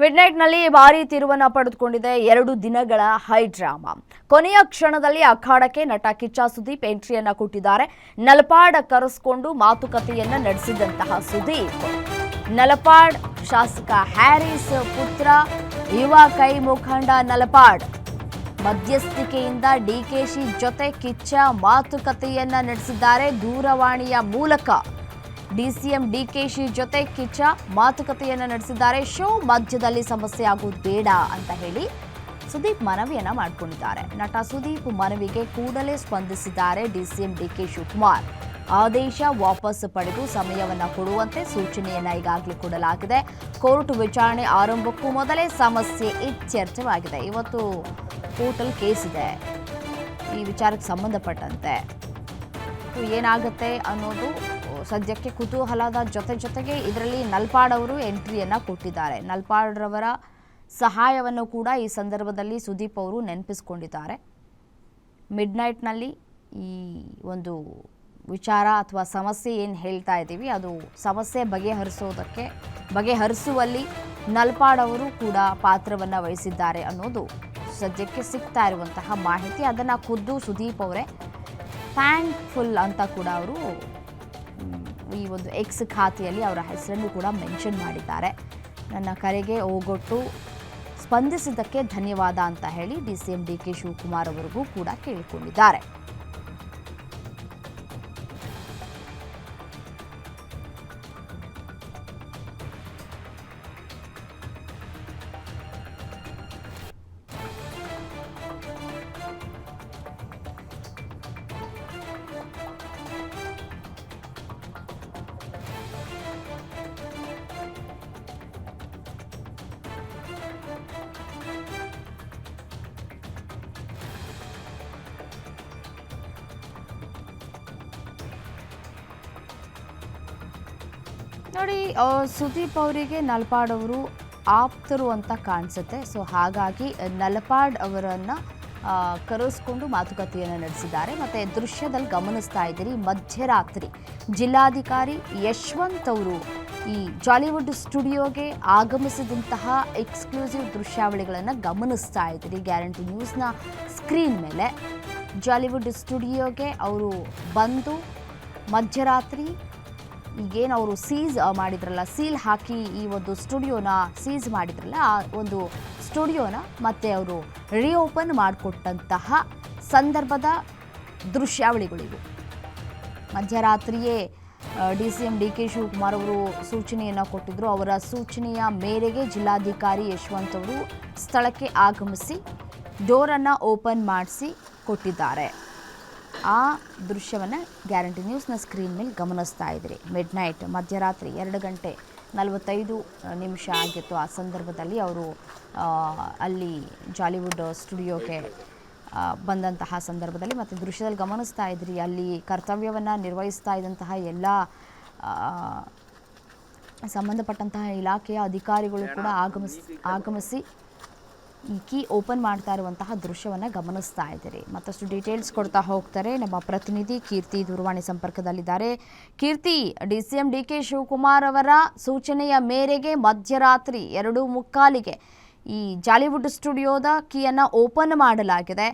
ಮಿಡ್ನೈಟ್ನಲ್ಲಿ ಭಾರೀ ತಿರುವನ್ನ ಪಡೆದುಕೊಂಡಿದೆ 2 ದಿನಗಳ ಹೈ ಡ್ರಾಮಾ. ಕೊನೆಯ ಕ್ಷಣದಲ್ಲಿ ಅಖಾಡಕ್ಕೆ ನಟ ಕಿಚ್ಚ ಸುದೀಪ್ ಎಂಟ್ರಿಯನ್ನ ಕೊಟ್ಟಿದ್ದಾರೆ. ನಲಪಾಡ್ ಕರೆಸಿಕೊಂಡು ಮಾತುಕತೆಯನ್ನ ನಡೆಸಿದಂತಹ ಸುದೀಪ್, ನಲಪಾಡ್ ಶಾಸಕ ಹ್ಯಾರಿಸ್ ಪುತ್ರ, ಯುವ ಕೈ ಮುಖಂಡ ನಲಪಾಡ್ ಮಧ್ಯಸ್ಥಿಕೆಯಿಂದ ಡಿಕೆಶಿ ಜೊತೆ ಕಿಚ್ಚ ಮಾತುಕತೆಯನ್ನ ನಡೆಸಿದ್ದಾರೆ. ದೂರವಾಣಿಯ ಮೂಲಕ ಡಿಸಿಎಂ ಡಿಕೆಶಿ ಜೊತೆ ಕಿಚ್ಚ ಮಾತುಕತೆಯನ್ನು ನಡೆಸಿದ್ದಾರೆ. ಶೋ ಮಧ್ಯದಲ್ಲಿ ಸಮಸ್ಯೆ ಆಗೋದು ಬೇಡ ಅಂತ ಹೇಳಿ ಸುದೀಪ್ ಮನವಿಯನ್ನ ಮಾಡಿಕೊಂಡಿದ್ದಾರೆ. ನಟ ಸುದೀಪ್ ಮನವಿಗೆ ಕೂಡಲೇ ಸ್ಪಂದಿಸಿದ್ದಾರೆ ಡಿಸಿಎಂ ಡಿಕೆ ಶಿವಕುಮಾರ್. ಆದೇಶ ವಾಪಸ್ ಪಡೆದು ಸಮಯವನ್ನ ಕೊಡುವಂತೆ ಸೂಚನೆಯನ್ನ ಈಗಾಗಲೇ ಕೊಡಲಾಗಿದೆ. ಕೋರ್ಟ್ ವಿಚಾರಣೆ ಆರಂಭಕ್ಕೂ ಮೊದಲೇ ಸಮಸ್ಯೆ ಇತ್ಯರ್ಥವಾಗಿದೆ. ಇವತ್ತು ಕೋರ್ಟಲ್ಲಿ ಕೇಸ್ ಇದೆ ಈ ವಿಚಾರಕ್ಕೆ ಸಂಬಂಧಪಟ್ಟಂತೆ. ಏನಾಗುತ್ತೆ ಅನ್ನೋದು ಸದ್ಯಕ್ಕೆ ಕುತೂಹಲದ ಜೊತೆಗೆ ಇದರಲ್ಲಿ ನಲಪಾಡ್ ಅವರು ಎಂಟ್ರಿಯನ್ನ ಕೊಟ್ಟಿದ್ದಾರೆ. ನಲಪಾಡ್ ರವರ ಸಹಾಯವನ್ನು ಕೂಡ ಈ ಸಂದರ್ಭದಲ್ಲಿ ಸುದೀಪ್ ಅವರು ನೆನಪಿಸಿಕೊಂಡಿದ್ದಾರೆ. ಮಿಡ್ನೈಟ್ನಲ್ಲಿ ಈ ಒಂದು ವಿಚಾರ ಅಥವಾ ಸಮಸ್ಯೆ ಏನು ಹೇಳ್ತಾ ಇದ್ದೀವಿ, ಅದು ಸಮಸ್ಯೆ ಬಗೆಹರಿಸುವಲ್ಲಿ ನಲಪಾಡ್ ಅವರು ಕೂಡ ಪಾತ್ರವನ್ನು ವಹಿಸಿದ್ದಾರೆ ಅನ್ನೋದು ಸದ್ಯಕ್ಕೆ ಸಿಗ್ತಾ ಇರುವಂತಹ ಮಾಹಿತಿ. ಅದನ್ನು ಖುದ್ದು ಸುದೀಪ್ ಅವರೇ ಥ್ಯಾಂಕ್ಫುಲ್ ಅಂತ ಕೂಡ ಅವರು ಈ ಒಂದು ಎಕ್ಸ್ ಖಾತೆಯಲ್ಲಿ ಅವರ ಹೆಸರನ್ನು ಕೂಡ ಮೆನ್ಷನ್ ಮಾಡಿದ್ದಾರೆ. ನನ್ನ ಕರೆಗೆ ಓಗೊಟ್ಟು ಸ್ಪಂದಿಸಿದ್ದಕ್ಕೆ ಧನ್ಯವಾದ ಅಂತ ಹೇಳಿ ಡಿಸಿಎಂ ಡಿಕೆ ಶಿವಕುಮಾರ್ ಅವರಿಗೂ ಕೂಡ ಕೇಳಿಕೊಂಡಿದ್ದಾರೆ. ನೋಡಿ, ಸುದೀಪ್ ಅವರಿಗೆ ನಲಪಾಡ್ ಅವರು ಆಪ್ತರು ಅಂತ ಕಾಣಿಸುತ್ತೆ. ಸೊ ಹಾಗಾಗಿ ನಲಪಾಡ್ ಅವರನ್ನು ಕರೆಸ್ಕೊಂಡು ಮಾತುಕತೆಯನ್ನು ನಡೆಸಿದ್ದಾರೆ. ಮತ್ತು ದೃಶ್ಯದಲ್ಲಿ ಗಮನಿಸ್ತಾ ಇದ್ದೀರಿ, ಮಧ್ಯರಾತ್ರಿ ಜಿಲ್ಲಾಧಿಕಾರಿ ಯಶವಂತ್ ಅವರು ಈ ಜಾಲಿವುಡ್ ಸ್ಟುಡಿಯೋಗೆ ಆಗಮಿಸಿದಂತಹ ಎಕ್ಸ್ಕ್ಲೂಸಿವ್ ದೃಶ್ಯಾವಳಿಗಳನ್ನು ಗಮನಿಸ್ತಾ ಇದ್ದೀರಿ. ಗ್ಯಾರಂಟಿ ನ್ಯೂಸ್ನ ಸ್ಕ್ರೀನ್ ಮೇಲೆ ಜಾಲಿವುಡ್ ಸ್ಟುಡಿಯೋಗೆ ಅವರು ಬಂದು ಮಧ್ಯರಾತ್ರಿ ಈಗೇನು ಅವರು ಸೀಲ್ ಹಾಕಿ ಈ ಒಂದು ಸ್ಟುಡಿಯೋನ ಸೀಸ್ ಮಾಡಿದ್ರಲ್ಲ, ಆ ಒಂದು ಸ್ಟುಡಿಯೋನ ಮತ್ತೆ ಅವರು ರಿಓಪನ್ ಮಾಡಿಕೊಟ್ಟಂತಹ ಸಂದರ್ಭದ ದೃಶ್ಯಾವಳಿಗಳಿವು. ಮಧ್ಯರಾತ್ರಿಯೇ ಡಿಸಿಎಂ ಡಿಕೆ ಶಿವಕುಮಾರ್ ಅವರು ಸೂಚನೆಯನ್ನು ಕೊಟ್ಟಿದ್ದರು. ಅವರ ಸೂಚನೆಯ ಮೇರೆಗೆ ಜಿಲ್ಲಾಧಿಕಾರಿ ಯಶವಂತ್ ಅವರು ಸ್ಥಳಕ್ಕೆ ಆಗಮಿಸಿ ಡೋರನ್ನು ಓಪನ್ ಮಾಡಿಸಿ ಕೊಟ್ಟಿದ್ದಾರೆ. ಆ ದೃಶ್ಯವನ್ನು ಗ್ಯಾರಂಟಿ ನ್ಯೂಸ್ನ ಸ್ಕ್ರೀನ್ ಮೇಲೆ ಗಮನಿಸ್ತಾ ಇದ್ರಿ. ಮಿಡ್ನೈಟ್ ಮಧ್ಯರಾತ್ರಿ 2:45 ಆಗಿತ್ತು. ಆ ಸಂದರ್ಭದಲ್ಲಿ ಅವರು ಅಲ್ಲಿ ಜಾಲಿವುಡ್ ಸ್ಟುಡಿಯೋಗೆ ಬಂದಂತಹ ಸಂದರ್ಭದಲ್ಲಿ ಮತ್ತು ದೃಶ್ಯದಲ್ಲಿ ಗಮನಿಸ್ತಾ ಇದ್ರಿ, ಅಲ್ಲಿ ಕರ್ತವ್ಯವನ್ನು ನಿರ್ವಹಿಸ್ತಾ ಇದ್ದಂತಹ ಎಲ್ಲ ಸಂಬಂಧಪಟ್ಟಂತಹ ಇಲಾಖೆಯ ಅಧಿಕಾರಿಗಳು ಕೂಡ ಆಗಮಿಸಿ ಈ ಕೀ ಓಪನ್ ಮಾಡ್ತಾ ಇರುವಂತಹ ದೃಶ್ಯವನ್ನು ಗಮನಿಸ್ತಾ ಇದ್ದೀರಿ. ಮತ್ತಷ್ಟು ಡೀಟೇಲ್ಸ್ ಕೊಡ್ತಾ ಹೋಗ್ತಾರೆ ನಮ್ಮ ಪ್ರತಿನಿಧಿ ಕೀರ್ತಿ ದೂರವಾಣಿ ಸಂಪರ್ಕದಲ್ಲಿದ್ದಾರೆ. ಕೀರ್ತಿ, ಡಿಸಿಎಂ ಡಿಕೆ ಶಿವಕುಮಾರ್ ಅವರ ಸೂಚನೆಯ ಮೇರೆಗೆ ಮಧ್ಯರಾತ್ರಿ 2:45 ಈ ಜಾಲಿವುಡ್ ಸ್ಟುಡಿಯೋದ ಕೀಯನ್ನು ಓಪನ್ ಮಾಡಲಾಗಿದೆ.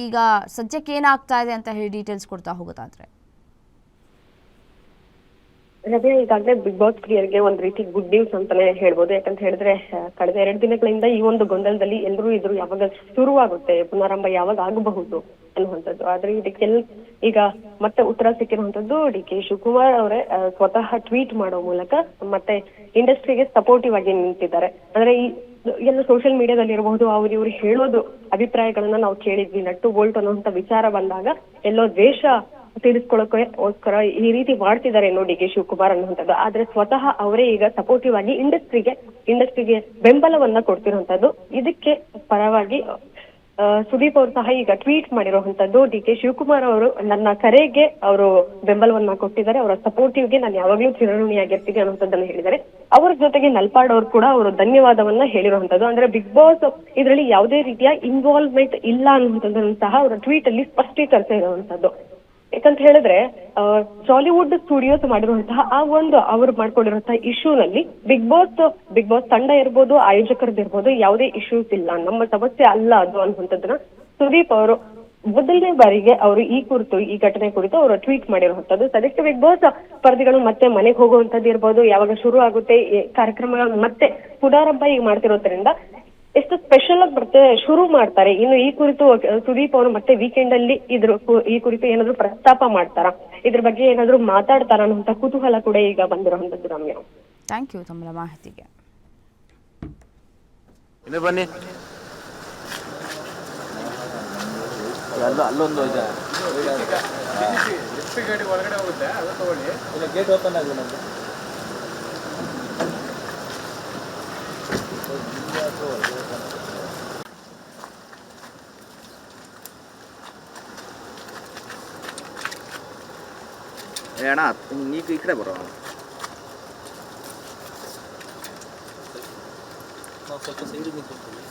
ಈಗ ಸದ್ಯಕ್ಕೆ ಏನಾಗ್ತಾ ಇದೆ ಅಂತ ಹೇಳಿ ಡೀಟೇಲ್ಸ್ ಕೊಡ್ತಾ ಹೋಗೋದಾದ್ರೆ. ರಮ್ಯಾ, ಈಗಾಗಲೇ ಬಿಗ್ ಬಾಸ್ ಪ್ರಿಯರ್ಗೆ ಒಂದ್ ರೀತಿ ಗುಡ್ ನ್ಯೂಸ್ ಅಂತಾನೆ ಹೇಳ್ಬೋದು. ಯಾಕಂತ ಹೇಳಿದ್ರೆ ಕಳೆದ 2 ದಿನಗಳಿಂದ ಈ ಒಂದು ಗೊಂದಲದಲ್ಲಿ ಎಲ್ಲರೂ ಇದ್ರು, ಯಾವಾಗ ಶುರುವಾಗುತ್ತೆ, ಪುನರಾರಂಭ ಯಾವಾಗ ಆಗಬಹುದು ಅನ್ನುವಂಥದ್ದು. ಆದ್ರೆ ಈಗ ಮತ್ತೆ ಉತ್ತರ ಸಿಕ್ಕಿರುವಂತದ್ದು ಡಿಕೆ ಶಿವಕುಮಾರ್ ಅವರೇ ಸ್ವತಃ ಟ್ವೀಟ್ ಮಾಡೋ ಮೂಲಕ ಮತ್ತೆ ಇಂಡಸ್ಟ್ರಿಗೆ ಸಪೋರ್ಟಿವ್ ಆಗಿ ನಿಂತಿದ್ದಾರೆ. ಅಂದ್ರೆ ಈ ಎಲ್ಲ ಸೋಷಿಯಲ್ ಮೀಡಿಯಾದಲ್ಲಿ ಇರಬಹುದು, ಇವ್ರು ಹೇಳೋದು ಅಭಿಪ್ರಾಯಗಳನ್ನ ನಾವು ಕೇಳಿದ್ವಿ. ನಟ್ಟು ಬೋಲ್ಟ್ ಅನ್ನುವಂತ ವಿಚಾರ ಬಂದಾಗ ಎಲ್ಲೋ ದ್ವೇಷ ತೀರಿಸ್ಕೊಳ್ಳೋಕೋಸ್ಕರ ಈ ರೀತಿ ಮಾಡ್ತಿದ್ದಾರೆ ಏನೋ ಡಿಕೆ ಶಿವಕುಮಾರ್ ಅನ್ನುವಂಥದ್ದು. ಆದ್ರೆ ಸ್ವತಃ ಅವರೇ ಈಗ ಸಪೋರ್ಟಿವ್ ಆಗಿ ಇಂಡಸ್ಟ್ರಿಗೆ ಬೆಂಬಲವನ್ನ ಕೊಡ್ತಿರುವಂತದ್ದು. ಇದಕ್ಕೆ ಪರವಾಗಿ ಸುದೀಪ್ ಅವರು ಸಹ ಈಗ ಟ್ವೀಟ್ ಮಾಡಿರುವಂತದ್ದು, ಡಿಕೆ ಶಿವಕುಮಾರ್ ಅವರು ನನ್ನ ಕರೆಗೆ ಅವರು ಬೆಂಬಲವನ್ನ ಕೊಟ್ಟಿದ್ದಾರೆ, ಅವರ ಸಪೋರ್ಟಿವ್ಗೆ ನಾನು ಯಾವಾಗ್ಲೂ ಚಿರಋಣಿಯಾಗಿರ್ತೀನಿ ಅನ್ನುವಂಥದ್ದನ್ನ ಹೇಳಿದ್ದಾರೆ. ಅವರ ಜೊತೆಗೆ ನಲಪಾಡ್ ಅವರು ಕೂಡ ಅವರು ಧನ್ಯವಾದವನ್ನ ಹೇಳಿರುವಂತದ್ದು. ಅಂದ್ರೆ ಬಿಗ್ ಬಾಸ್ ಇದರಲ್ಲಿ ಯಾವುದೇ ರೀತಿಯ ಇನ್ವಾಲ್ವ್ಮೆಂಟ್ ಇಲ್ಲ ಅನ್ನುವಂಥದ್ದನ್ನು ಸಹ ಅವರ ಟ್ವೀಟ್ ಅಲ್ಲಿ ಸ್ಪಷ್ಟೀಕರಿಸಿರುವಂತದ್ದು. ಯಾಕಂತ ಹೇಳಿದ್ರೆ ಜಾಲಿವುಡ್ ಸ್ಟುಡಿಯೋಸ್ ಮಾಡಿರುವಂತಹ ಆ ಒಂದು ಅವ್ರು ಮಾಡ್ಕೊಂಡಿರುವಂತಹ ಇಶ್ಯೂನಲ್ಲಿ ಬಿಗ್ ಬಾಸ್ ತಂಡ ಇರ್ಬೋದು, ಆಯೋಜಕರದ್ದು ಇರ್ಬೋದು, ಯಾವುದೇ ಇಶ್ಯೂಸ್ ಇಲ್ಲ, ನಮ್ಮ ಸಮಸ್ಯೆ ಅಲ್ಲ ಅದು ಅನ್ನುವಂಥದ್ದನ್ನ ಸುದೀಪ್ ಅವರು ಮೊದಲನೇ ಬಾರಿಗೆ ಅವರು ಈ ಘಟನೆ ಕುರಿತು ಅವರು ಟ್ವೀಟ್ ಮಾಡಿರುವಂತದ್ದು. ಸದ್ಯಕ್ಕೆ ಬಿಗ್ ಬಾಸ್ ಸ್ಪರ್ಧಿಗಳು ಮತ್ತೆ ಮನೆಗೆ ಹೋಗುವಂತದ್ದು ಇರ್ಬೋದು, ಯಾವಾಗ ಶುರು ಆಗುತ್ತೆ ಕಾರ್ಯಕ್ರಮಗಳು ಮತ್ತೆ ಪುನರಾರಂಭ ಈಗ ಮಾಡ್ತಿರೋದ್ರಿಂದ ಎಷ್ಟು ಸ್ಪೆಷಲ್ ಆಗಿ ಮತ್ತೆ ಶುರು ಮಾಡ್ತಾರೆ. ಇನ್ನು ಈ ಕುರಿತು ಸುದೀಪ್ ಅವರು ಮತ್ತೆ ವೀಕೆಂಡ್ ಅಲ್ಲಿ ಈ ಕುರಿತು ಏನಾದ್ರು ಪ್ರಸ್ತಾಪ ಮಾಡ್ತಾರ, ಇದ್ರ ಬಗ್ಗೆ ಏನಾದ್ರು ಮಾತಾಡ್ತಾರ ಅನ್ನುವಂತ ಕುತೂಹಲ ಕೂಡ ಈಗ ಬಂದಿರುವಂತದ್ದು ರಮ್ಯಾ. ಥ್ಯಾಂಕ್ ಯು ತಮ್ಮ ಮಾಹಿತಿಗೆ. ಬನ್ನಿ ಅಲ್ಲೊಂದು ಇದೆ ಗಾಡಿ ಒಳಗಡೆ ಹೋಗುತ್ತೆ, ಅದು ತಗೊಳ್ಳಿ. ಇಲ್ಲ ಗೇಟ್ ಓಪನ್ ಆಗಿದೆ ನಮ್ದು. ಅಣ್ಣ ನೀವು ಈ ಕಡೆ ಬರೋ ಸ್ವಲ್ಪ ಸೈಡಿಗೆ ನಿಂತ್ಕೊಳ್ತೀವಿ.